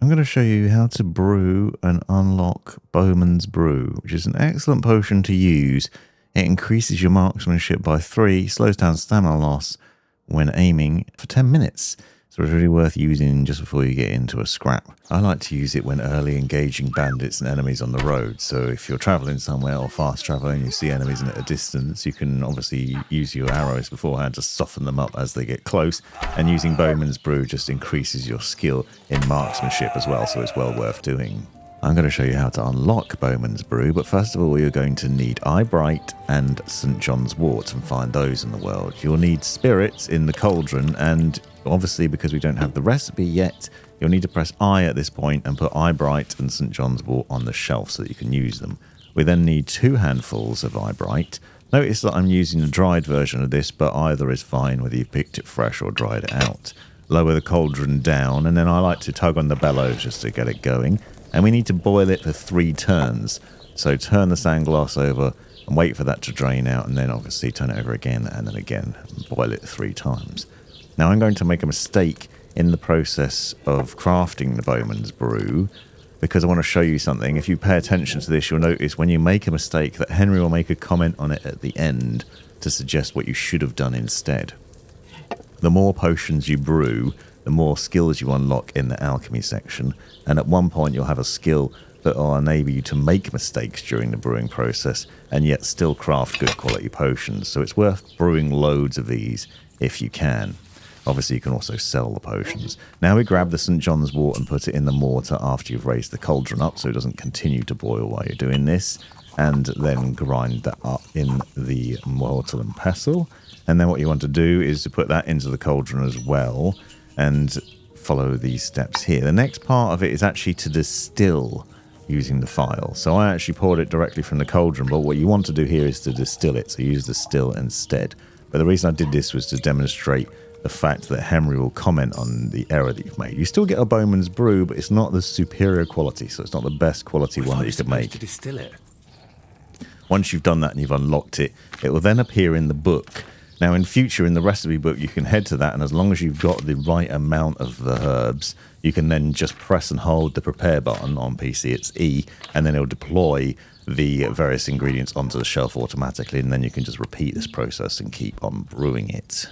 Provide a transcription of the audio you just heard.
I'm going to show you how to brew and unlock Bowman's Brew, which is an excellent potion to use. It increases your marksmanship by 3, slows down stamina loss when aiming for 10 minutes. So it's really worth using just before you get into a scrap. I like to use it when early engaging bandits and enemies on the road. So if you're traveling somewhere or fast traveling, you see enemies at a distance, you can obviously use your arrows beforehand to soften them up as they get close. And using Bowman's Brew just increases your skill in marksmanship as well, so it's well worth doing. I'm going to show you how to unlock Bowman's Brew, but first of all you're going to need Eyebright and St. John's Wort and find those in the world. You'll need spirits in the cauldron, and obviously because we don't have the recipe yet, you'll need to press I at this point and put Eyebright and St. John's Wort on the shelf so that you can use them. We then need 2 handfuls of Eyebright. Notice that I'm using the dried version of this, but either is fine whether you've picked it fresh or dried it out. Lower the cauldron down, and then I like to tug on the bellows just to get it going. And we need to boil it for 3 turns. So turn the sandglass over and wait for that to drain out, and then obviously turn it over again and then again and boil it 3 times. Now I'm going to make a mistake in the process of crafting the Bowman's Brew because I want to show you something. If you pay attention to this, you'll notice when you make a mistake that Henry will make a comment on it at the end to suggest what you should have done instead. The more potions you brew, the more skills you unlock in the alchemy section, and at one point you'll have a skill that will enable you to make mistakes during the brewing process and yet still craft good quality potions. So it's worth brewing loads of these if you can. Obviously you can also sell the potions. Now we grab the St. John's Wort and put it in the mortar after you've raised the cauldron up so it doesn't continue to boil while you're doing this, and then grind that up in the mortar and pestle. And then what you want to do is to put that into the cauldron as well and follow these steps here. The next part of it is actually to distill using the file. So I actually poured it directly from the cauldron, but what you want to do here is to distill it, so use the still instead. But the reason I did this was to demonstrate the fact that Henry will comment on the error that you've made. You still get a Bowman's Brew, but it's not the superior quality, so it's not the best quality one that you could make. To distill it. Once you've done that and you've unlocked it, it will then appear in the book. Now, in future, in the recipe book, you can head to that, and as long as you've got the right amount of the herbs, you can then just press and hold the prepare button on PC, it's E, and then it'll deploy the various ingredients onto the shelf automatically, and then you can just repeat this process and keep on brewing it.